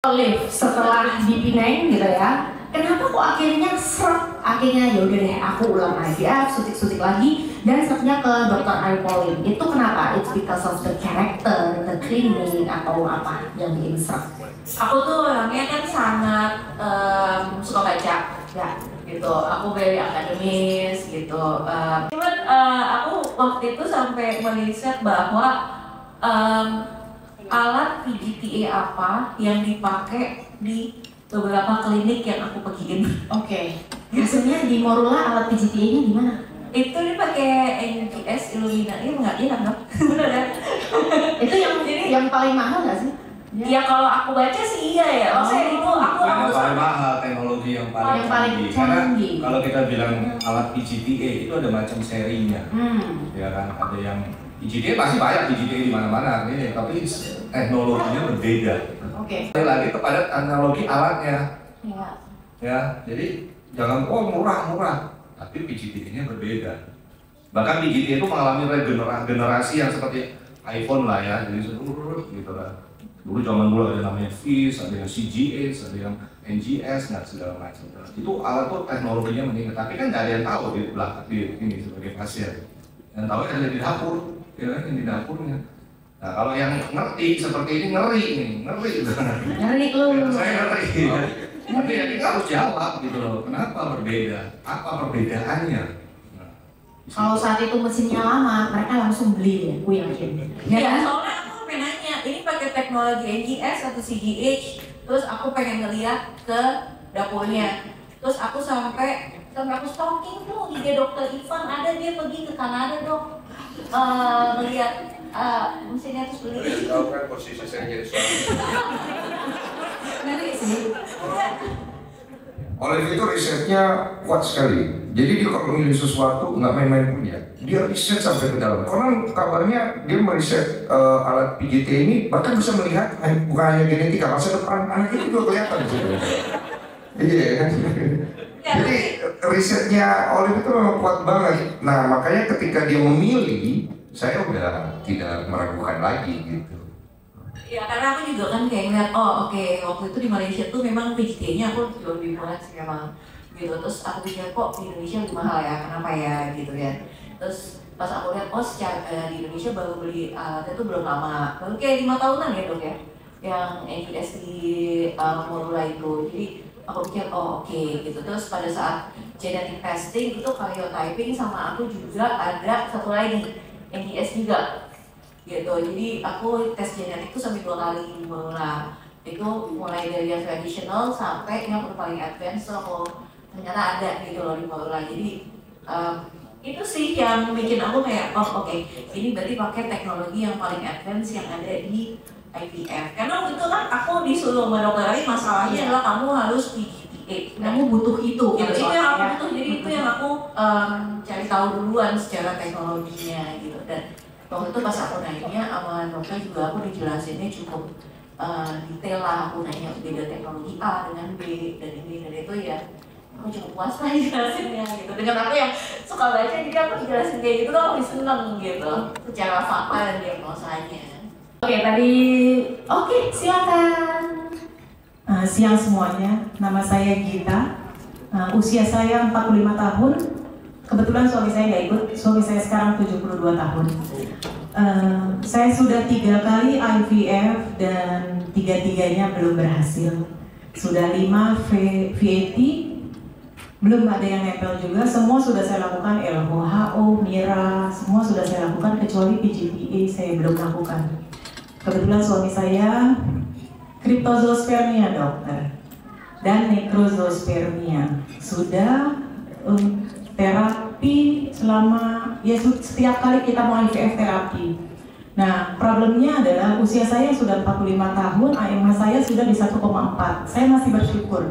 Olive setelah dipinain gitu ya, kenapa kok akhirnya seret, akhirnya ya udah deh aku ulang IVF, suntik lagi dan seretnya ke dokter Ari Pauline. Itu kenapa? It's because of the character, the clinic atau apa yang bikin seret? Aku tuh orangnya kan sangat suka baca ya gitu, aku very akademis gitu. Cuman aku waktu itu sampai meriset bahwa alat PGTA apa yang dipakai di beberapa klinik yang aku pergiin. Oke. Biasanya di Morula alat PGTA-nya di mana? Itu dipakai NGS Illumina, ini nggak enak dong? Bener kan? Itu yang paling mahal nggak sih? Ya kalau aku baca sih iya ya. Maksudnya itu aku yang paling mahal, teknologi yang paling canggih. Karena kalau kita bilang alat PGTA itu ada macam serinya, ya kan? Ada yang PGTA pasti banyak PGTA di mana-mana, tapi teknologinya berbeda. Oke. Lagi kepada teknologi alatnya. Iya. Ya, jadi jangan murah, tapi PGTA-nya berbeda. Bahkan PGTA itu mengalami regenerasi yang seperti iPhone lah ya, jadi seluruh gitu lah. Dulu zaman dulu ada namanya FIS, ada yang CGS, ada yang NGS, dan segala macam. Itu alat tuh teknologinya meningkat, tapi kan nggak ada yang tahu di belakang ini sebagai pasien. Yang tahu ada di dapur, ya kan, yang di dapurnya. Nah kalau yang ngerti seperti ini ngeri Ngeri lu. Saya ngeri. Tapi ya kita harus jawab gitu loh, kenapa berbeda? Apa perbedaannya? Nah, kalau saat itu mesinnya lama, mereka langsung beli ya, gue yakin. Ya, soalnya aku pengen nanya, ini pakai teknologi NGS atau CGH, terus aku pengen ngeliat ke dapurnya. Terus aku sampai aku stalking tuh IG dokter Ivan, ada dia pergi ke Kanada dok, ngeliat mesinnya terus beli. Tahu kan posisi saya jadi suami. Ngeri sih. Olive itu risetnya kuat sekali. Jadi dia kalau memilih sesuatu nggak main-main punya. Dia riset sampai ke dalam. Konon kabarnya dia meriset alat PGT ini bahkan bisa melihat bukan hanya genetika, masa depan anak itu juga kelihatan. Iya kan? Jadi risetnya Olive itu memang kuat banget. Nah makanya ketika dia memilih, saya udah tidak meragukan lagi gitu. Ya karena aku juga kan kayak ngeliat, oke, waktu itu di Malaysia tuh memang PGT-nya aku jauh lebih murah sih memang gitu. Terus aku pikir kok di Indonesia lebih mahal ya, kenapa ya gitu ya. Terus pas aku lihat, secara di Indonesia baru beli alatnya tuh belum lama, baru kayak 5 tahunan ya dok ya, yang NGS di Morula itu. Jadi aku pikir oke gitu. Terus pada saat genetic testing itu karyotyping sama aku juga ada satu lagi NGS juga gitu. Jadi aku tes genetik itu sampai 2 kali Morula. Itu mulai dari yang tradisional sampai yang paling advance, so aku ternyata ada gitu loh di Morula. Jadi itu sih yang bikin aku kayak oke, ini berarti pakai teknologi yang paling advance yang ada di IVF. Karena waktu itu kan aku disuruh sama dokter lain, masalahnya adalah kamu harus PGTA. Kamu butuh itu Gitu, itu yang aku butuh. Jadi itu yang aku cari tahu duluan secara teknologinya gitu. Dan waktu itu pas aku nanya sama dokter juga aku dijelasinnya cukup detail lah. Aku nanya beda teknologi A dengan B dan ini dan itu ya aku cukup puas lah dijelasinnya gitu. Dengan aku yang suka baca, jadi aku dijelasin kayak gitu tuh aku seneng gitu secara fakta dan diagnosanya. Oke, silakan. Siang semuanya, nama saya Gita. Usia saya 45 tahun. Kebetulan suami saya nggak ikut, suami saya sekarang 72 tahun. Saya sudah 3 kali IVF dan 3-tiganya belum berhasil. Sudah 5 VAT, belum ada yang nempel juga. Semua sudah saya lakukan, LHO, MIRA, semua sudah saya lakukan kecuali PGTA saya belum lakukan. Kebetulan suami saya Cryptozoospermia dokter dan Necrozoospermia. Sudah terapi selama setiap kali kita mau IVF terapi. Nah problemnya adalah usia saya sudah 45 tahun, AMH saya sudah di 1,4. Saya masih bersyukur,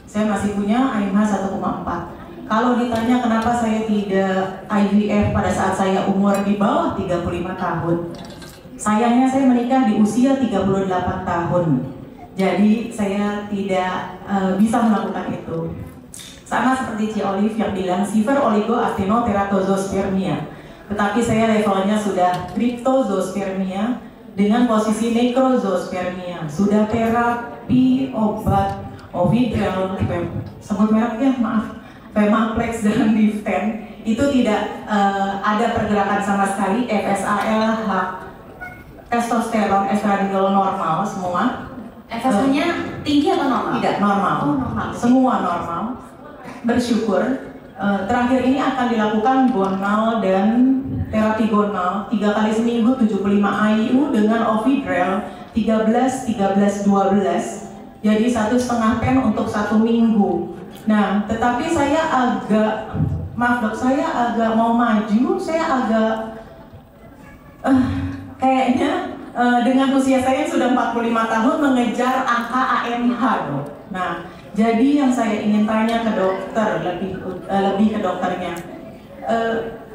saya masih punya AMH 1,4. Kalau ditanya kenapa saya tidak IVF pada saat saya umur di bawah 35 tahun, sayangnya saya menikah di usia 38 tahun. Jadi saya tidak bisa melakukan itu. Sama seperti Ci Olive yang bilang Siver oligoactinoteratozoospermia. Tetapi saya levelnya sudah Cryptozoospermia dengan posisi Necrozoospermia. Sudah terapi obat Ovidrel, sebut mereknya maaf, Femaplex dan Diften, itu tidak ada pergerakan sama sekali, FSAL, testosteron, estradiol normal semua. FSH-nya tinggi atau normal? Tidak, normal. Oh, normal. Semua normal. Bersyukur. Terakhir ini akan dilakukan gonal dan terapi gonal 3 kali seminggu 75 IU dengan Ovidrel 13-13-12. Jadi 1,5 pen untuk 1 minggu. Nah, tetapi saya agak, maaf dok, saya agak mau maju, saya agak kayaknya dengan usia saya yang sudah 45 tahun mengejar angka AMH dok. Nah, jadi yang saya ingin tanya ke dokter, lebih ke dokternya,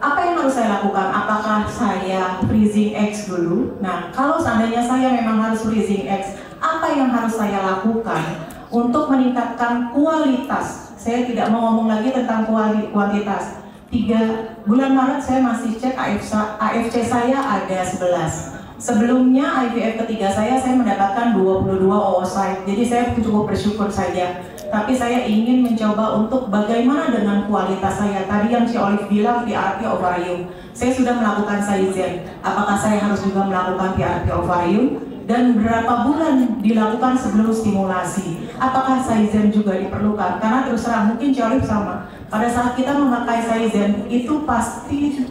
apa yang harus saya lakukan? Apakah saya freezing eggs dulu? Nah, kalau seandainya saya memang harus freezing eggs, apa yang harus saya lakukan untuk meningkatkan kualitas? Saya tidak mau ngomong lagi tentang kuantitas. 3 bulan Maret saya masih cek AFC saya ada 11. Sebelumnya IVF ketiga saya mendapatkan 22 oocyte. Jadi saya cukup bersyukur saja. Tapi saya ingin mencoba untuk bagaimana dengan kualitas saya. Tadi yang si Olive bilang PRP ovarium. Saya sudah melakukan Saizen. Apakah saya harus juga melakukan PRP ovarium? Dan berapa bulan dilakukan sebelum stimulasi? Apakah Saizen juga diperlukan? Karena terus terang mungkin si Olive sama. Pada saat kita memakai Saizen itu pasti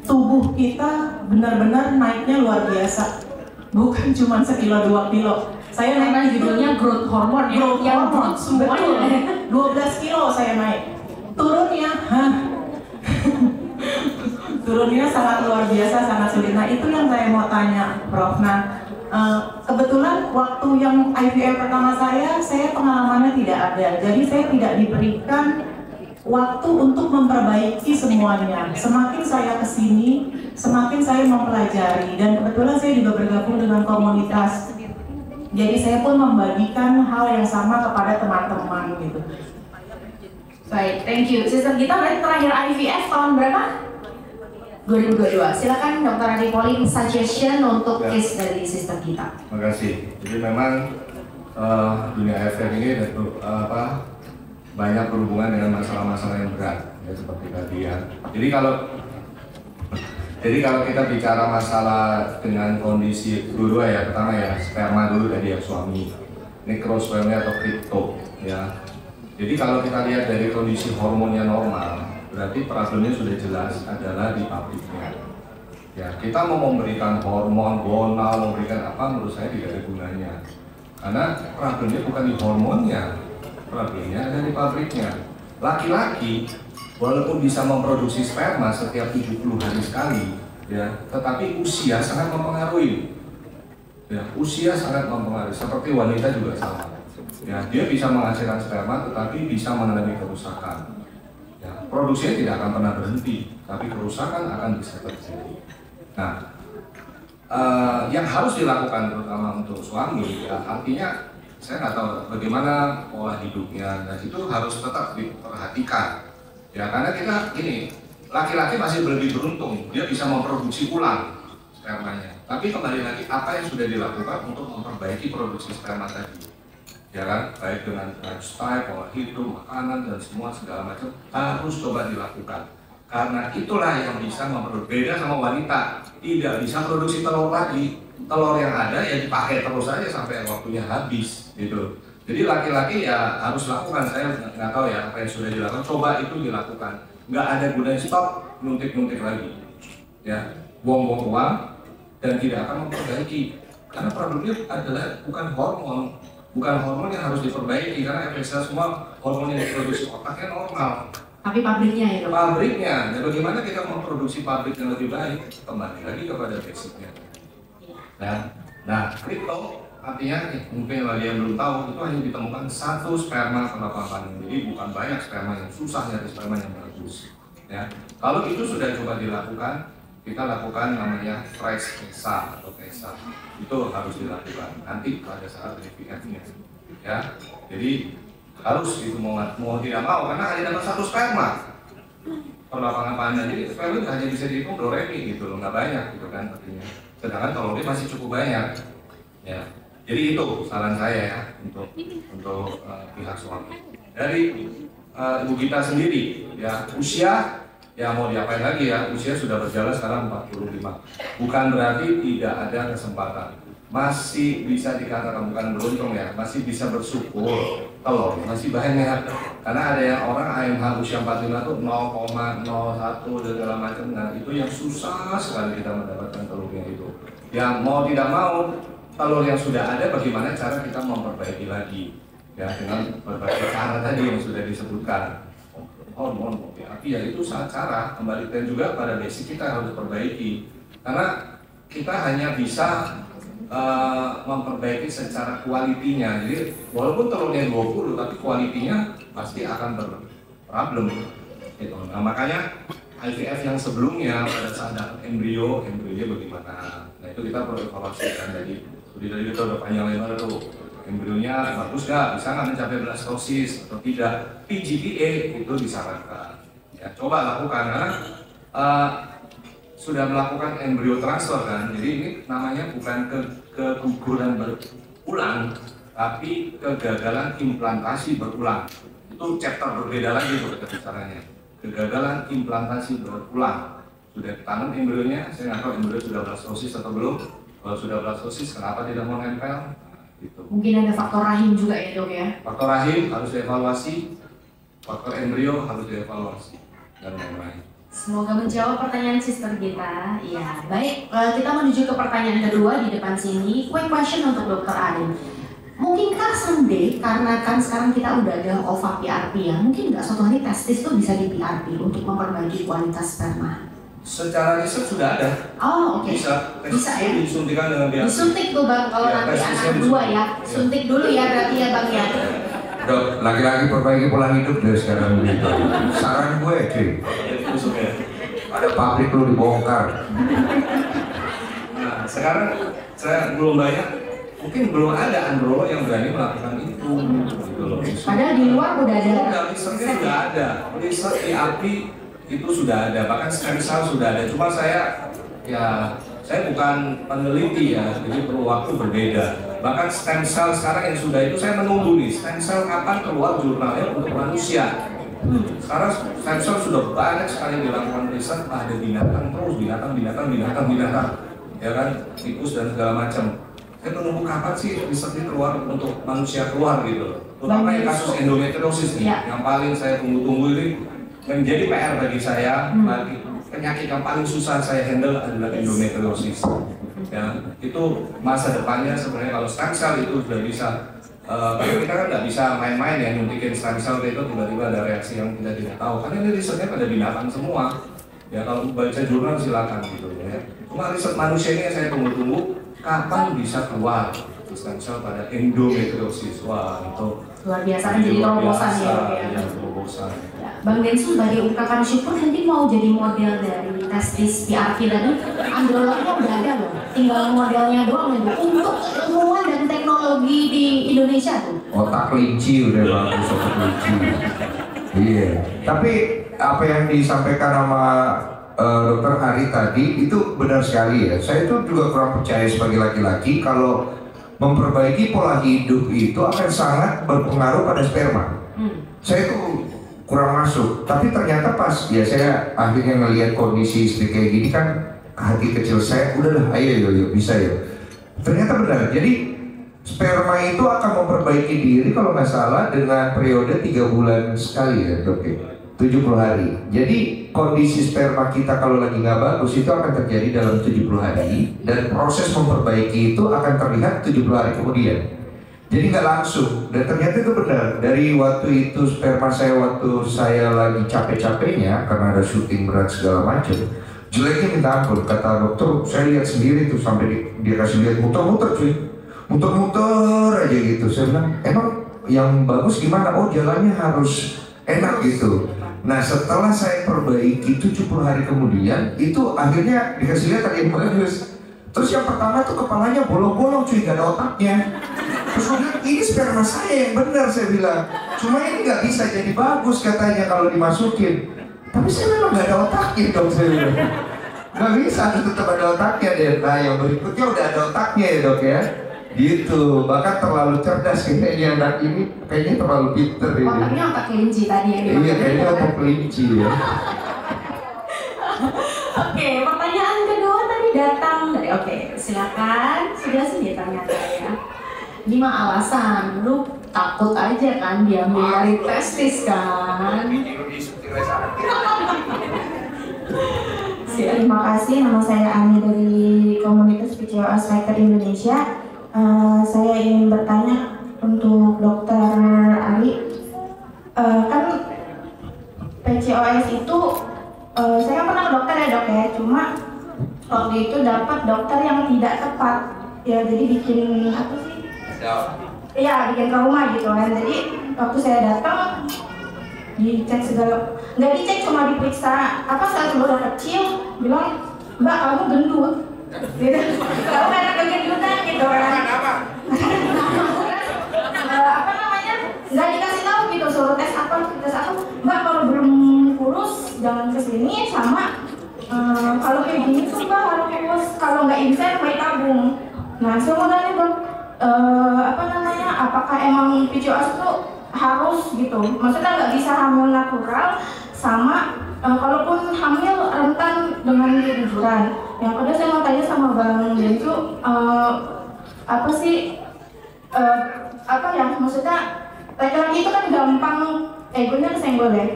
tubuh kita benar-benar naiknya luar biasa. Bukan cuma sekilo 2 kilo. Saya naik judulnya growth hormone ya, yang growth semuanya. 12 kilo saya naik. Turunnya, turunnya sangat luar biasa, sangat sulit. Nah itu yang saya mau tanya, Prof. Nah kebetulan waktu yang IVF pertama saya pengalamannya tidak ada. Jadi saya tidak diberikan waktu untuk memperbaiki semuanya. Semakin saya kesini, semakin saya mempelajari. Dan kebetulan saya juga bergabung dengan komunitas. Jadi saya pun membagikan hal yang sama kepada teman-teman gitu. Baik, thank you. Sister Gita, berarti terakhir IVF tahun berapa? 2022. Silakan Dr. Adi Pauline suggestion untuk case dari Sister Gita. Terima kasih. Jadi memang dunia IVF ini banyak berhubungan dengan masalah-masalah yang berat, ya seperti tadi ya. Jadi kalau kita bicara masalah dengan kondisi dua ya, pertama ya sperma dulu tadi ya suami, necrospermia atau kripto ya. Jadi kalau kita lihat dari kondisi hormonnya normal, berarti problemnya sudah jelas adalah di pabriknya. Ya kita mau memberikan hormon, gonal, memberikan apa, menurut saya tidak ada gunanya. Karena problemnya bukan di hormonnya, problemnya ada di pabriknya. Laki-laki walaupun bisa memproduksi sperma setiap 70 hari sekali, ya, tetapi usia sangat mempengaruhi. Ya, usia sangat mempengaruhi. Seperti wanita juga sama. Ya, dia bisa menghasilkan sperma, tetapi bisa mengalami kerusakan. Ya, produksinya tidak akan pernah berhenti, tapi kerusakan akan bisa terjadi. Nah, yang harus dilakukan terutama untuk suami, ya, artinya saya nggak tahu bagaimana pola hidupnya, dan itu harus tetap diperhatikan. Ya karena kita ini laki-laki masih lebih beruntung, dia bisa memproduksi ulang spermanya. Tapi kembali lagi apa yang sudah dilakukan untuk memperbaiki produksi sperma tadi, ya kan? Baik dengan lifestyle, pola hidup, makanan dan semua segala macam harus coba dilakukan. Karena itulah yang bisa berbeda sama wanita, tidak bisa produksi telur lagi. Telur yang ada ya dipakai terus saja sampai waktunya habis, gitu. Jadi laki-laki ya harus lakukan, saya nggak tahu ya apa yang sudah dilakukan, coba itu dilakukan. Nggak ada gunanya stop, nuntik-nuntik lagi. Ya, buang-buang uang dan tidak akan memperbaiki. Karena problemnya adalah bukan hormon yang harus diperbaiki, karena efek semua hormon yang diproduksi otaknya normal. Tapi pabriknya ya dok? Pabriknya, dan bagaimana kita memproduksi pabrik yang lebih baik? Kembali lagi kepada basicnya. Nah, kripto artinya mungkin bagi yang belum tahu itu hanya ditemukan 1 sperma per 8 jadi bukan banyak sperma yang susah nyari sperma yang bagus. Ya, kalau itu sudah coba dilakukan, kita lakukan namanya fresh PESA atau PESA itu harus dilakukan nanti pada saat IVF-nya. Ya, jadi harus itu mau tidak mau karena hanya dapat 1 sperma per lapangan panjang, jadi sperma hanya bisa dihitung doremi gitu loh, nggak banyak gitu kan artinya. Sedangkan kalau dia masih cukup banyak. Ya. Jadi itu saran saya ya untuk pihak suami. Dari Ibu Gita sendiri, ya usia ya mau diapain lagi ya, usia sudah berjalan sekarang 45. Bukan berarti tidak ada kesempatan. Masih bisa dikatakan bukan beruntung ya, masih bisa bersyukur telur, masih banyak. Karena ada yang orang AMH usia 45 tuh 0,01 dan segala macam. Nah itu yang susah sekali kita mendapatkan telurnya itu. Yang mau tidak mau telur yang sudah ada bagaimana cara kita memperbaiki lagi ya dengan berbagai cara tadi yang sudah disebutkan. Hormon, tapi ya itu cara kembalikan juga pada basic kita harus perbaiki karena kita hanya bisa memperbaiki secara kualitinya. Jadi walaupun telurnya 20 tapi kualitinya pasti akan berproblem gitu. Nah makanya IVF yang sebelumnya pada saat dapat embrionya bagaimana, nah itu kita perlu evaluasikan. Jadi dari itu udah panjang lebar tuh embrionya bagus nggak, bisa nggak mencapai blastosis atau tidak, PGTA itu disarankan. Ya, coba lakukan karena sudah melakukan embrio transfer kan, jadi ini namanya bukan keguguran berulang, tapi kegagalan implantasi berulang. Itu chapter berbeda lagi tuh caranya. Kegagalan implantasi berulang. Sudah ditanam embrionya, saya nggak tahu embrio sudah blastosis atau belum. Kalau sudah blastosis, kenapa tidak mau nempel? Gitu. Mungkin ada faktor rahim juga ya dok ya? Faktor rahim harus dievaluasi, faktor embrio harus dievaluasi, dan lain-lain. Semoga menjawab pertanyaan sister kita. Ya, baik. Kita menuju ke pertanyaan kedua di depan sini. Quick question untuk Dr. Arin. Mungkinkah someday, karena kan sekarang kita udah ada OVA PRP ya, mungkin nggak suatu hari testis itu bisa di PRP untuk memperbaiki kualitas sperma? Secara riset sudah ada. Oh, oke. Bisa ya. Disuntikan dengan biasa. Disuntik tuh bang, kalau ya, nanti anak dua ya. Suntik dulu ya berarti ya bang ya. Dok, laki-laki perbaiki pola hidup dari sekarang begitu. Saran gue, cuy. Ya. Ada pabrik lu dibongkar. Nah, sekarang saya belum banyak, mungkin belum ada androlog yang berani melakukan itu. Gitu loh. Padahal di luar udah ada. Risetnya sudah ada. Riset PRP itu sudah ada, bahkan stem cell sudah ada. Cuma saya bukan peneliti ya, jadi perlu waktu berbeda. Bahkan stem cell sekarang yang sudah itu saya menunggu nih, stem cell kapan keluar jurnalnya untuk manusia. Sekarang stem cell sudah banyak sekali dilakukan riset pada binatang terus, binatang, ya kan, tikus dan segala macam. Saya menunggu kapan sih risetnya keluar untuk manusia keluar gitu. Terutama yang kasus endometriosis nih, yang paling saya tunggu-tunggu ini. Menjadi PR bagi saya, penyakit yang paling susah saya handle adalah endometriosis. Ya, itu masa depannya sebenarnya kalau stem cell itu sudah bisa. Kita kan nggak bisa main-main ya nyuntikin stem cell itu tiba-tiba ada reaksi yang kita tidak tahu. Karena ini risetnya pada binatang semua. Ya kalau baca jurnal silakan gitu ya. Cuma riset manusia ini yang saya tunggu-tunggu kapan bisa keluar stem cell pada endometriosis. Wah itu luar biasa kan jadi terobosan ya. Terobosan. Bang Densu sebagai ungkapan syukur nanti mau jadi model dari testis PRP tadi, androlognya udah ada loh, tinggal modelnya doang ya untuk ilmuwan dan teknologi di Indonesia tuh. Otak kelinci udah bagus, otak kelinci. Iya. Tapi apa yang disampaikan sama Dokter Ari tadi itu benar sekali ya. Saya itu juga kurang percaya sebagai laki-laki kalau memperbaiki pola hidup itu akan sangat berpengaruh pada sperma. Saya itu kurang masuk, tapi ternyata pas ya saya akhirnya ngelihat kondisi istri kayak gini kan hati kecil saya udahlah ayo bisa ya. Ternyata benar, jadi sperma itu akan memperbaiki diri kalau nggak salah dengan periode 3 bulan sekali ya dok ya, 70 hari. Jadi kondisi sperma kita kalau lagi nggak bagus itu akan terjadi dalam 70 hari dan proses memperbaiki itu akan terlihat 70 hari kemudian. Jadi nggak langsung, dan ternyata itu benar. Dari waktu itu sperma saya waktu saya lagi capek-capeknya karena ada syuting berat segala macam, jeleknya minta ampun. Kata dokter, saya lihat sendiri tuh sampai dia kasih lihat muter-muter cuy, muter-muter aja gitu. Saya bilang, emang yang bagus gimana? Oh jalannya harus enak gitu. Nah setelah saya perbaiki 70 hari kemudian, itu akhirnya dikasih lihat ada yang bagus. Terus yang pertama tuh kepalanya bolong-bolong cuy, gak ada otaknya. Terus gue bilang, ini sperma saya yang benar, saya bilang. Cuma ini nggak bisa jadi bagus katanya kalau dimasukin. Tapi saya memang nggak ada otaknya dong, saya bilang. Nggak bisa, tetap ada otaknya deh. Nah yang berikutnya udah ada otaknya ya dok ya. Gitu, bahkan terlalu cerdas kayaknya anak ini, kayaknya terlalu pinter ini. Otaknya otak kelinci tadi yang dimaksud. Iya, kayaknya otak kelinci ya. Oke, pertanyaan kedua tadi datang dari, oke, silakan, sudah sih ditanya saya. 5 alasan, lu takut aja kan diambil dari testis kan? Terima kasih, nama saya Ani dari komunitas PCOS Fighter Indonesia. Saya ingin bertanya untuk Dokter Ali, kan PCOS itu saya pernah ke dokter ya dok ya, cuma waktu itu dapat dokter yang tidak tepat ya, jadi bikin apa sih? Iya, bikin trauma gitu kan. Jadi waktu saya datang dicek segala, nggak dicek, cuma diperiksa apa saat udah kecil, bilang mbak kamu gendut gitu. Kamu anak kegendutan gitu kan. Apa namanya, nggak dikasih tahu gitu, suruh tes apa mbak, kalau belum kurus jangan kesini, sama kalau kayak gini tuh mbak harus kurus, kalau nggak instan bayi tabung. Nah saya mau tanya dong, apa namanya, apakah emang PCOS tuh harus gitu, maksudnya nggak bisa hamil natural, sama kalaupun hamil rentan dengan keguguran. Yang kedua saya mau tanya sama Bang Densu, apa sih apa ya, maksudnya laki-laki itu kan gampang egonya kesenggol ya.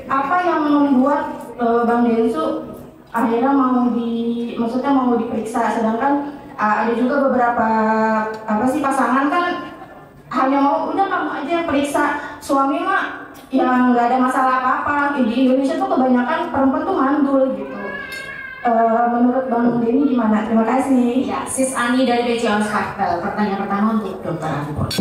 Apa yang membuat Bang Densu akhirnya maksudnya mau diperiksa, sedangkan ada juga beberapa apa sih pasangan kan hanya mau udah kamu aja periksa, suami mah yang nggak ada masalah apa-apa. Di Indonesia tuh kebanyakan perempuan tuh mandul gitu. Menurut Bang Denny gimana? Terima kasih. Ya, Sis Ani dari PCOS Fighter. Pertanyaan pertama untuk Dokter Ampon.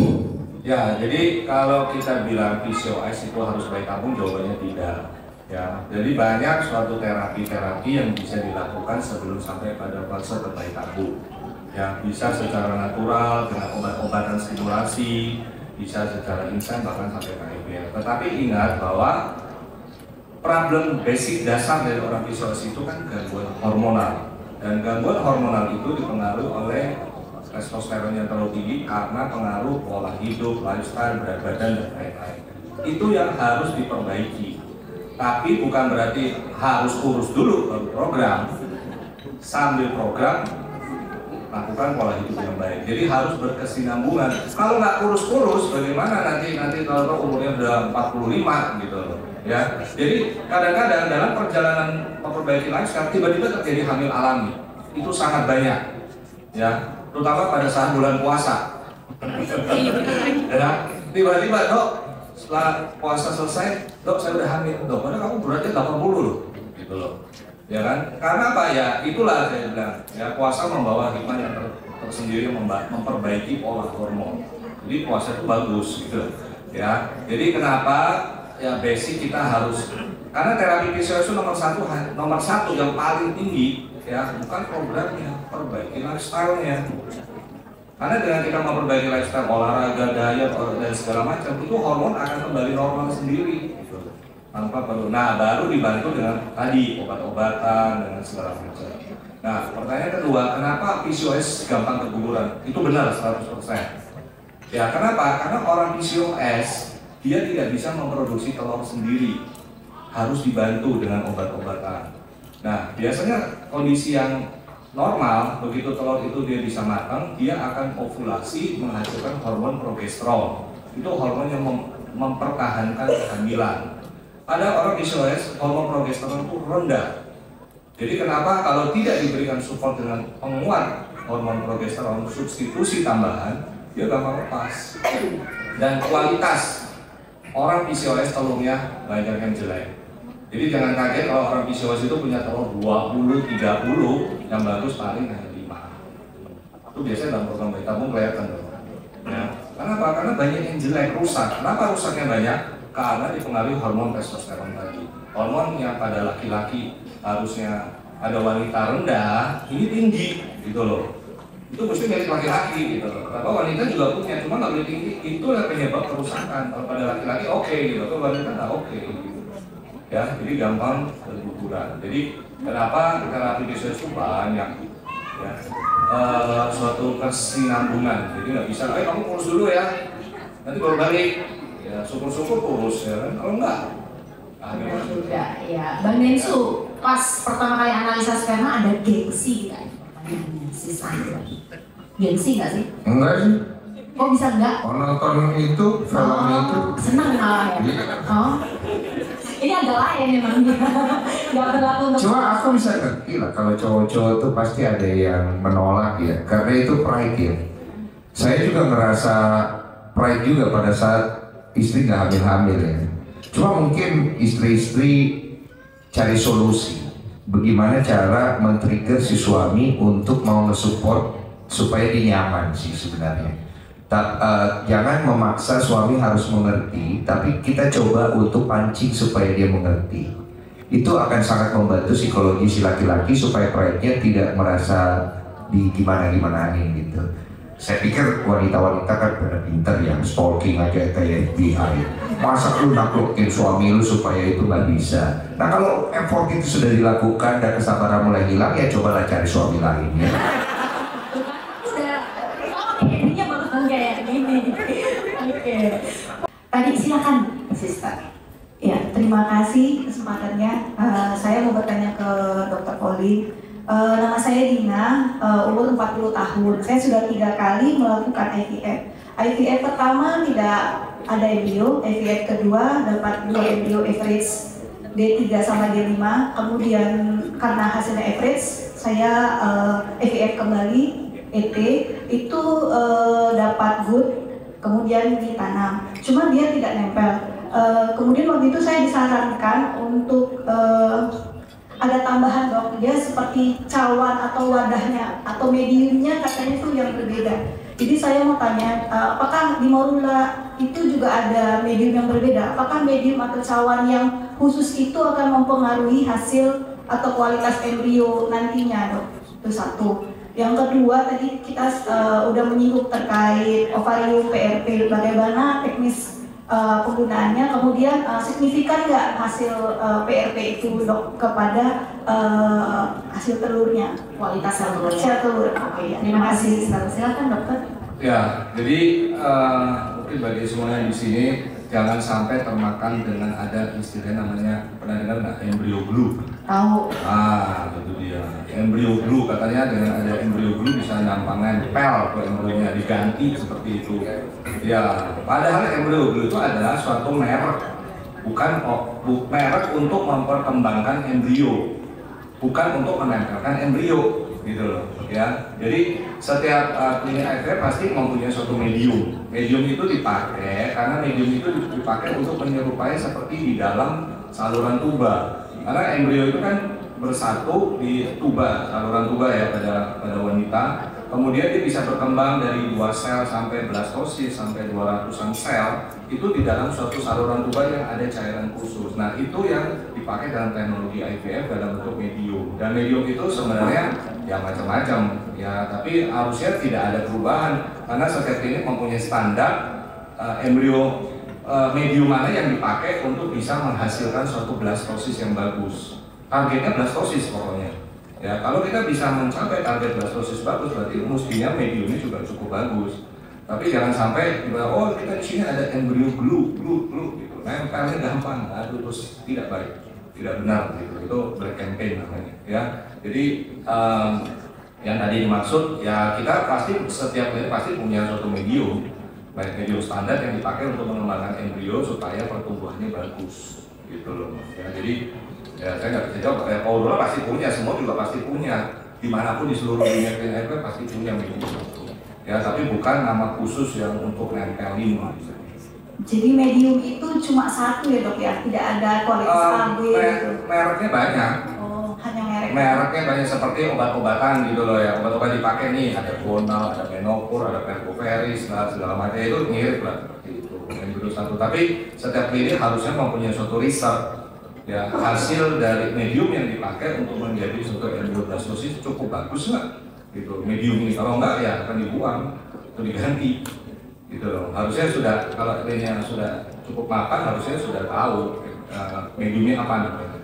Ya, jadi kalau kita bilang PCOS itu harus bayi tabung, jawabannya tidak. Ya, jadi banyak suatu terapi-terapi yang bisa dilakukan sebelum sampai pada fase bayi tabung. Ya, bisa secara natural dengan obat-obatan stimulasi, bisa secara instan bahkan sampai KIPL. Tetapi ingat bahwa problem basic dasar dari orang PCOS itu kan gangguan hormonal, dan gangguan hormonal itu dipengaruhi oleh testosteron yang terlalu tinggi karena pengaruh pola hidup, lifestyle, berat badan dan lain-lain. Itu yang harus diperbaiki. Tapi bukan berarti harus kurus dulu baru program. Sambil program lakukan pola hidup yang baik. Jadi harus berkesinambungan. Kalau nggak kurus-kurus, bagaimana nanti kalau umurnya udah 45 gitu loh. Ya, jadi kadang-kadang dalam perjalanan memperbaiki lifestyle tiba-tiba terjadi hamil alami. Itu sangat banyak, ya, terutama pada saat bulan puasa. Ya, tiba-tiba dok, setelah puasa selesai, dok saya udah hamil. Dok, padahal kamu beratnya 80 loh, gitu loh. Ya kan? Karena apa ya? Itulah saya bilang. Ya, puasa membawa hikmah yang tersendiri memperbaiki pola hormon. Jadi puasa itu bagus, gitu. Ya, jadi kenapa? Ya basic kita harus, karena terapi PCOS itu nomor satu yang paling tinggi, ya, bukan programnya, perbaiki lifestyle-nya. Karena dengan kita memperbaiki lifestyle, olahraga, diet, dan segala macam, itu hormon akan kembali normal sendiri, gitu. Tanpa perlu. Nah, baru dibantu dengan tadi obat-obatan dengan segala macam. Nah, pertanyaan kedua, kenapa PCOS gampang keguguran? Itu benar 100%. Ya, kenapa? Karena orang PCOS dia tidak bisa memproduksi telur sendiri, harus dibantu dengan obat-obatan. Nah, biasanya kondisi yang normal, begitu telur itu dia bisa matang, dia akan ovulasi menghasilkan hormon progesteron. Itu hormon yang mempertahankan kehamilan. Pada orang PCOS, hormon progesteron itu rendah. Jadi kenapa kalau tidak diberikan support dengan penguat hormon progesteron, substitusi tambahan, dia gampang lepas. Dan kualitas orang PCOS telurnya banyak yang jelek. Jadi jangan kaget kalau orang PCOS itu punya telur 20, 30, yang bagus paling hanya 5. Itu biasanya dalam program bayi tabung kelihatan loh. Ya. Kenapa? Karena banyak yang jelek, rusak. Kenapa rusaknya banyak? Karena dipengaruhi hormon testosteron tadi. Hormon yang pada laki-laki harusnya ada wanita rendah, ini tinggi gitu loh. Itu mesti milik laki-laki gitu loh. Tapi wanita juga punya, cuma nggak boleh tinggi. Itulah penyebab kerusakan. Kalau pada laki-laki oke gitu, kalau wanita nggak oke gitu. Ya, jadi gampang keguguran. Jadi kenapa terapi PCOS itu banyak? Ya. suatu kesinambungan. Jadi nggak bisa, kamu kurus dulu ya, nanti baru balik. Ya syukur-syukur kurus ya kan, kalau enggak. Benar juga, ya. Bang Densu, pas pertama kali analisa sperma ada gengsi nggak? Pertanyaannya si Sandra. Gengsi nggak sih? Enggak sih. Kok bisa enggak? Nonton itu, film itu. Senang malah ya? Oh. Ini agak lain memang dia. Nggak berlaku untuk. Cuma aku bisa ngerti lah kalau cowok-cowok tuh pasti ada yang menolak ya, karena itu pride ya. Saya juga ngerasa pride juga pada saat istri nggak hamil-hamil ya. Cuma mungkin istri-istri cari solusi. Bagaimana cara men-trigger si suami untuk mau nge-support supaya dia nyaman sih sebenarnya. Jangan memaksa suami harus mengerti, tapi kita coba untuk pancing supaya dia mengerti. Itu akan sangat membantu psikologi si laki-laki supaya pride-nya tidak merasa di gimana-gimanain gitu. Saya pikir wanita-wanita kan pada pinter yang stalking aja kayak FBI. Masa lu naklukin suami lu supaya itu nggak bisa. Nah kalau effort itu sudah dilakukan dan kesabaran mulai hilang, ya cobalah cari suami lain ya. Ini malah kayak gini. Oke. Tadi silakan, Sister. Ya, terima kasih kesempatannya. Saya mau bertanya ke Dr. Poli. Nama saya Dina, umur 40 tahun. Saya sudah 3 kali melakukan IVF. IVF pertama tidak ada embrio, IVF kedua dapat 2 embrio average D3 sama D5. Kemudian karena hasilnya average, saya IVF kembali ET itu dapat good, kemudian ditanam. Cuma dia tidak nempel. Kemudian waktu itu saya disarankan untuk ada tambahan dok, dia seperti cawan atau wadahnya atau mediumnya katanya itu yang berbeda. Jadi saya mau tanya, apakah di Morula itu juga ada medium yang berbeda? Apakah medium atau cawan yang khusus itu akan mempengaruhi hasil atau kualitas embrio nantinya dok? Itu satu. Yang kedua tadi kita udah menyinggung terkait ovarium PRP, bagaimana teknis penggunaannya, kemudian signifikan nggak hasil PRP itu dok kepada hasil telurnya, Kualitas sel telur. sel telur. Oke, ya. Terima kasih. Silakan dokter. Ya, jadi mungkin bagi semuanya di sini jangan sampai termakan dengan ada istilah namanya, pernah dengar nggak, embrio glue? Tahu. Itu dia. Embrio glue, katanya dengan ada embrio glue bisa gampang nempel ke embrionya, diganti seperti itu. Ya, padahal embrio glue itu adalah suatu merek, bukan merek untuk memperkembangkan embrio, bukan untuk menempelkan embrio, gitu loh. Ya, jadi setiap klinik IVF pasti mempunyai suatu medium. Medium itu dipakai karena medium itu dipakai untuk menyerupai seperti di dalam saluran tuba. Karena embrio itu kan bersatu di tuba, saluran tuba ya pada wanita. Kemudian dia bisa berkembang dari 2 sel sampai blastosis sampai 200-an sel itu di dalam suatu saluran tuba yang ada cairan khusus. Nah itu yang dipakai dalam teknologi IVF dalam bentuk medium. Dan medium itu sebenarnya ya macam-macam ya, tapi harusnya tidak ada perubahan karena setiap klinik mempunyai standar embrio medium mana yang dipakai untuk bisa menghasilkan suatu blastosis yang bagus. Targetnya blastosis pokoknya. Ya, kalau kita bisa mencapai target blastosis bagus, berarti mestinya mediumnya juga cukup bagus. Tapi jangan sampai oh kita di sini ada embrio glue gitu, nempelnya gampang, aduh terus tidak baik, tidak benar gitu. Itu black campaign namanya. Ya, jadi yang tadi dimaksud ya kita pasti setiap klinik pasti punya suatu medium, baik medium standar yang dipakai untuk mengembangkan embrio supaya pertumbuhannya bagus, gitu loh. Ya, jadi ya saya nggak bisa jawab, ya Paulura pasti punya, semua juga pasti punya, dimanapun di seluruh dunia klinik pasti punya medium itu. Ya tapi bukan nama khusus yang untuk nempelin. Jadi medium itu cuma satu ya dok ya, tidak ada kualitas AB gitu. Mereknya banyak. Oh, hanya merek. Mereknya banyak seperti obat-obatan gitu loh ya, obat-obat dipakai nih, ada Bonal, ada Menopur, ada Percoveris, lah segala macam itu mirip lah seperti itu. Yang itu satu, tapi setiap klinik harusnya mempunyai suatu riset. Ya, hasil dari medium yang dipakai untuk menjadi suatu embryoblastosis cukup bagus nggak? Gitu, medium ini kalau nggak ya akan dibuang atau diganti. Gitu loh. Harusnya sudah, kalau kliniknya sudah cukup mapan, harusnya sudah tahu mediumnya apa namanya.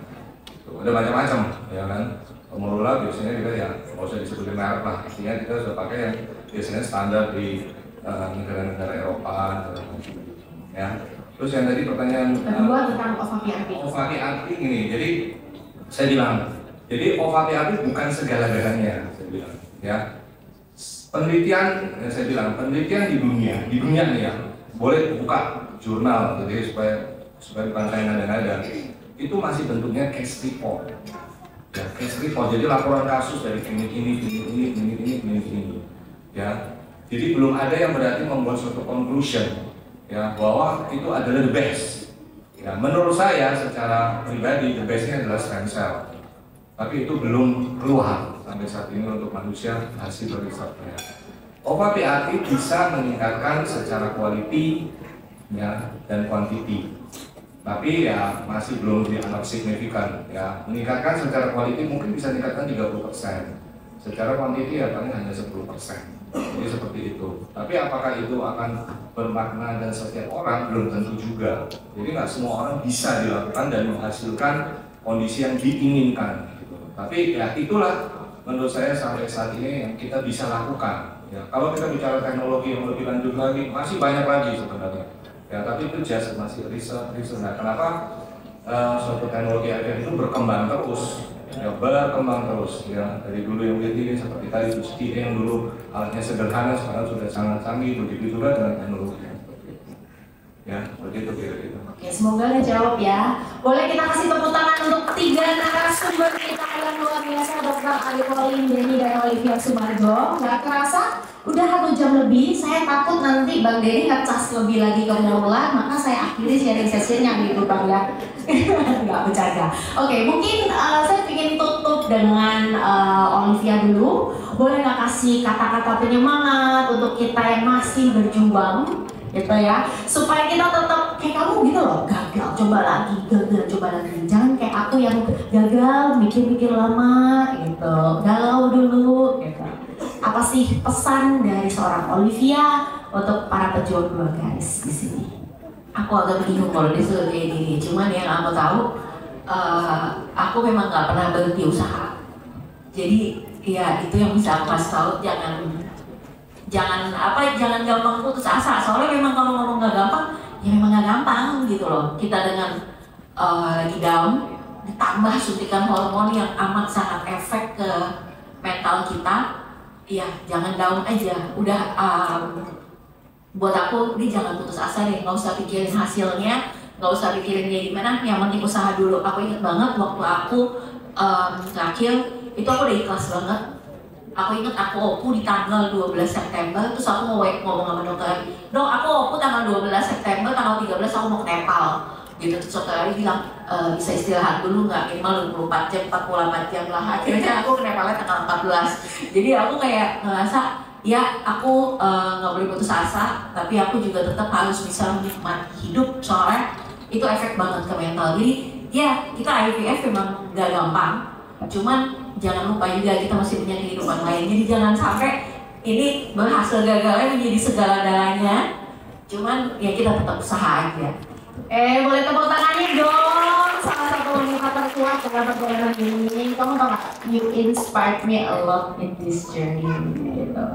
Ada macam-macam, ya kan? Motorola biasanya kita ya nggak usah disebutin merek lah, artinya kita sudah pakai yang biasanya standar di negara-negara Eropa ya. Terus yang tadi pertanyaan kedua tentang Ovati-Atik. Ovati-Atik ini, jadi saya bilang, jadi Ovati-Atik bukan segala-galanya, saya bilang ya. Penelitian, saya bilang penelitian di dunia nih ya, boleh buka jurnal, jadi supaya bukan saya ngada-ngada, itu masih bentuknya case report. Ya, case report, jadi laporan kasus dari klinik ini, ya. Jadi belum ada yang berarti membuat suatu conclusion, ya, bahwa itu adalah the best. Ya, menurut saya secara pribadi the bestnya adalah stem cell, tapi itu belum keluar sampai saat ini untuk manusia hasil risetnya. Ovati-Atik bisa meningkatkan secara quality, ya, dan quantity. Tapi ya masih belum dianggap signifikan ya. Meningkatkan secara quality mungkin bisa meningkatkan 30%. Secara quantity ya paling hanya 10%. Jadi seperti itu. Tapi apakah itu akan bermakna dan setiap orang belum tentu juga. Jadi nggak semua orang bisa dilakukan dan menghasilkan kondisi yang diinginkan gitu. Tapi ya itulah menurut saya sampai saat ini yang kita bisa lakukan ya. Kalau kita bicara teknologi yang lebih lanjut lagi masih banyak lagi sebenarnya. Ya, tapi itu just masih riset. Nah, kenapa suatu teknologi IVF itu berkembang terus? Ya, berkembang terus. Ya, dari dulu yang ini seperti tadi Susti yang dulu alatnya sederhana, sekarang sudah sangat canggih. Begitu juga dengan teknologi yang seperti itu. Ya, begitu kira-kira. Oke, semoga ngejawab ya. Boleh kita kasih tepuk tangan untuk 3 narasumber kita yang luar biasa, Dr. Ali Pauline, Denny, dan Olivia Sumarjo. Nggak kerasa, udah 1 jam lebih. Saya takut nanti Bang Denny ngecas lebih lagi ke Mula, maka saya akhiri sharing session-nya gitu Bang ya. Nggak bercanda. Oke, mungkin saya ingin tutup dengan Olivia dulu. Boleh nggak kasih kata-kata penyemangat untuk kita yang masih berjuang, gitu ya, supaya kita tetap kayak kamu gitu loh, gagal coba lagi, gagal coba lagi. Jangan kayak aku yang gagal mikir-mikir lama gitu, galau dulu gitu. Apa sih pesan dari seorang Olivia untuk para pejuang dua guys di sini? Aku agak bingung kalau disuruh kayak gini, cuman yang aku tahu, aku memang nggak pernah berhenti usaha. Jadi ya itu yang bisa aku kasih tahu, jangan gampang putus asa. Soalnya memang kalau ngomong nggak gampang, ya memang nggak gampang gitu loh. Kita dengan lagi down, ditambah suntikan hormon yang amat sangat efek ke mental kita, ya jangan down aja. Udah buat aku, ini jangan putus asa deh, nggak usah pikirin hasilnya, nggak usah pikirin dia gimana, yang penting usaha dulu. Aku inget banget waktu aku terakhir, itu aku udah ikhlas banget. Aku inget aku opu di tanggal 12 September, terus aku mau ngomong sama dokter, dok aku opu tanggal 12 September, tanggal 13 aku mau ke Nepal gitu. Terus dokter bilang, bisa istirahat dulu nggak, minimal 24 jam, 48 jam lah. Akhirnya aku ke Nepalnya tanggal 14. Jadi aku kayak ngerasa, ya aku nggak boleh putus asa, tapi aku juga tetap harus bisa menikmati hidup, soalnya itu efek banget ke mental. Jadi ya kita IVF memang gak gampang, cuman jangan lupa juga kita masih punya kehidupan lain. Jadi jangan sampai ini berhasil gagalnya menjadi segala-galanya, cuman ya kita tetap usaha aja. Boleh tepuk tangannya dong, salah satu wanita terkuat dalam perjalanan ini. Kamu tau gak, you inspired me a lot in this journey gitu.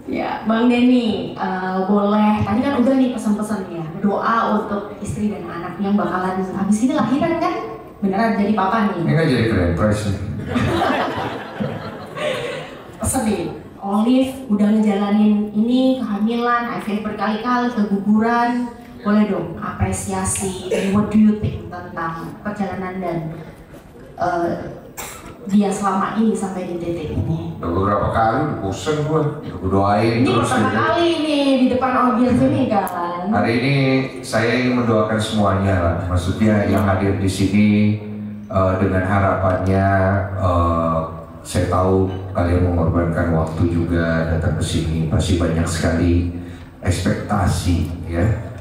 Ya, Bang Denny, boleh, tadi kan udah nih pesan-pesannya, doa untuk istri dan anak yang bakalan habis ini lahiran kan? Beneran jadi papa nih. Ini kan jadi keren price nih. Pesen nih, Olive udah ngejalanin ini, kehamilan, IVF berkali-kali, keguguran. Boleh dong apresiasi, what do you think tentang perjalanan dan dia selama ini sampai di titik ini? Beberapa kali bosen gue doain ini terus. Ini pertama kali nih di depan audiens ini kan. Hari ini saya ingin mendoakan semuanya lah, maksudnya yang hadir di sini dengan harapannya saya tahu kalian mengorbankan waktu juga datang ke sini, pasti banyak sekali ekspektasi ya.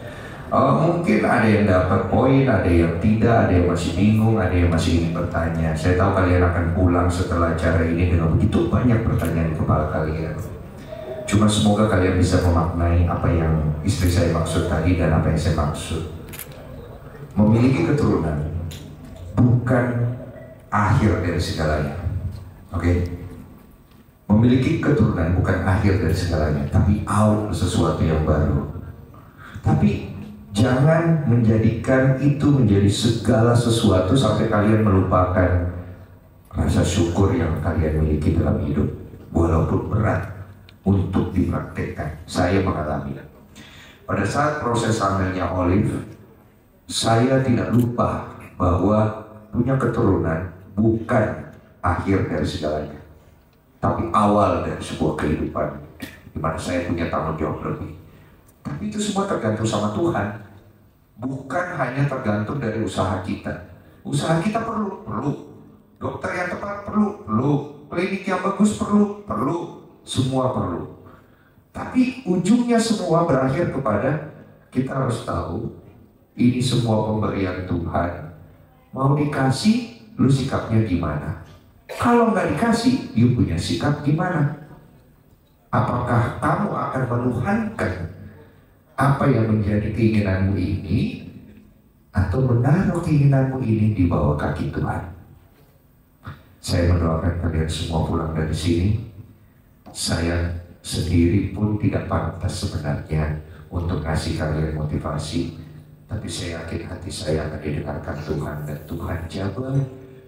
Mungkin ada yang dapat poin, ada yang tidak, ada yang masih bingung, ada yang masih ingin bertanya. Saya tahu kalian akan pulang setelah acara ini dengan begitu banyak pertanyaan di kepala kalian. Cuma semoga kalian bisa memaknai apa yang istri saya maksud tadi dan apa yang saya maksud. Memiliki keturunan bukan akhir dari segalanya. Oke. Memiliki keturunan bukan akhir dari segalanya, tapi awal sesuatu yang baru. Tapi jangan menjadikan itu menjadi segala sesuatu sampai kalian melupakan rasa syukur yang kalian miliki dalam hidup. Walaupun berat untuk dipraktekkan. Saya mengalami. Pada saat proses hamilnya Olive, saya tidak lupa bahwa punya keturunan bukan akhir dari segalanya, tapi awal dari sebuah kehidupan di mana saya punya tanggung jawab lebih. Tapi itu semua tergantung sama Tuhan, bukan hanya tergantung dari usaha kita. Usaha kita perlu, dokter yang tepat perlu, klinik yang bagus perlu, semua perlu. Tapi ujungnya semua berakhir kepada kita harus tahu ini semua pemberian Tuhan. Mau dikasih, lu sikapnya gimana? Kalau nggak dikasih, you punya sikap gimana? Apakah kamu akan menuhankan apa yang menjadi keinginanmu ini, atau menaruh keinginanmu ini di bawah kaki Tuhan? Saya mendoakan kalian semua pulang dari sini. Saya sendiri pun tidak pantas sebenarnya untuk kasih kalian motivasi, tapi saya yakin hati saya akan didengarkan Tuhan, dan Tuhan jaga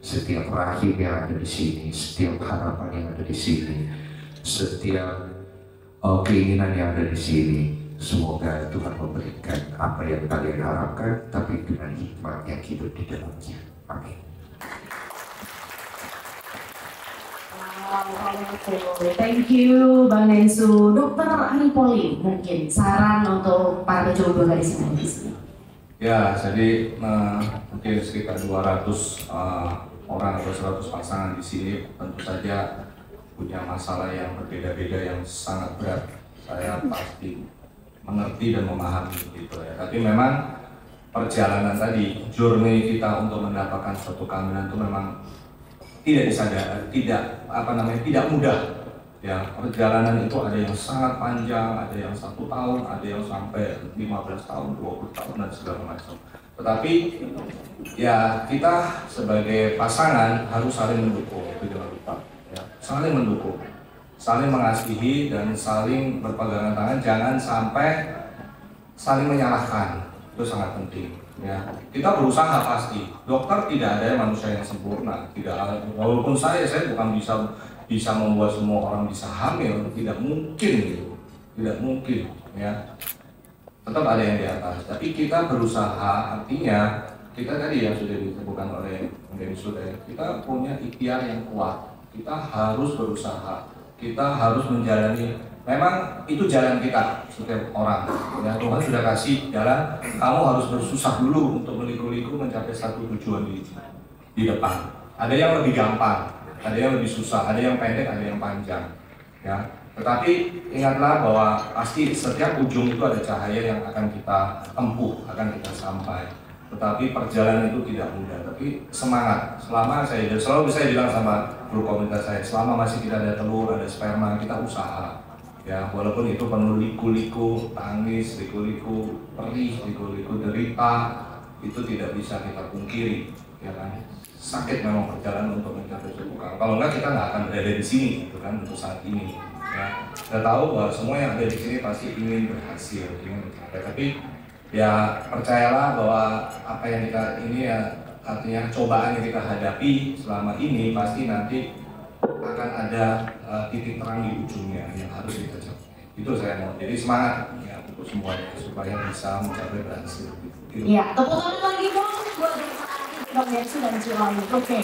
setiap rahim yang ada di sini, setiap harapan yang ada di sini, setiap keinginan yang ada di sini. Semoga Tuhan memberikan apa yang kalian harapkan, tapi dengan hikmat yang hidup di dalamnya. Amin. Thank you Bang Nensu. Dokter Ani Poli, mungkin saran untuk para pejodoh dari sini. Ya, jadi mungkin sekitar 200 orang atau 100 pasangan di sini tentu saja punya masalah yang berbeda-beda yang sangat berat. Saya pasti mengerti dan memahami gitu ya. Tapi memang perjalanan tadi, journey kita untuk mendapatkan suatu kehamilan itu memang tidak mudah. Ya, perjalanan itu ada yang sangat panjang, ada yang 1 tahun, ada yang sampai 15 tahun, 20 tahun dan segala macam. Tetapi ya kita sebagai pasangan harus saling mendukung, itu jangan lupa. Ya, saling mendukung, saling mengasihi dan saling berpegangan tangan. Jangan sampai saling menyalahkan, itu sangat penting. Ya, kita berusaha pasti. Dokter tidak ada manusia yang sempurna. Tidak ada. Walaupun saya bukan bisa membuat semua orang bisa hamil, tidak mungkin gitu. Tidak mungkin, ya. Tetap ada yang di atas. Tapi kita berusaha, artinya kita tadi yang sudah disebutkan oleh Dennis, kita punya ikhtiar yang kuat. Kita harus berusaha. Kita harus menjalani. Memang itu jalan kita setiap orang. Ya, Tuhan sudah kasih jalan. Kamu harus bersusah dulu untuk meliku-liku mencapai satu tujuan di depan. Ada yang lebih gampang, ada yang lebih susah, ada yang pendek, ada yang panjang. Ya, tetapi ingatlah bahwa pasti setiap ujung itu ada cahaya yang akan kita tempuh, akan kita sampai. Tetapi perjalanan itu tidak mudah. Tapi semangat. Selama selalu saya bilang sama guru komunitas saya, selama masih kita ada telur, ada sperma, kita usaha. Ya, walaupun itu penuh liku-liku, tangis, liku-liku, perih, liku-liku, derita, itu tidak bisa kita pungkiri, ya kan? Sakit memang perjalanan untuk mencapai suatu kehamilan. Kalau enggak kita nggak akan berada di sini, gitu kan, untuk saat ini. Ya, kita tahu bahwa semua yang ada di sini pasti ingin berhasil, ingin mencapai. Tapi ya percayalah bahwa apa yang kita ini ya, artinya cobaan yang kita hadapi selama ini pasti nanti akan ada titik terang di ujungnya yang harus kita capai. Itu saya mau. Jadi semangat ya untuk semuanya supaya bisa mencapai berhasil. Iya, tepuk tangan lagi dong buat Bang Densu dan Cilani. Oke.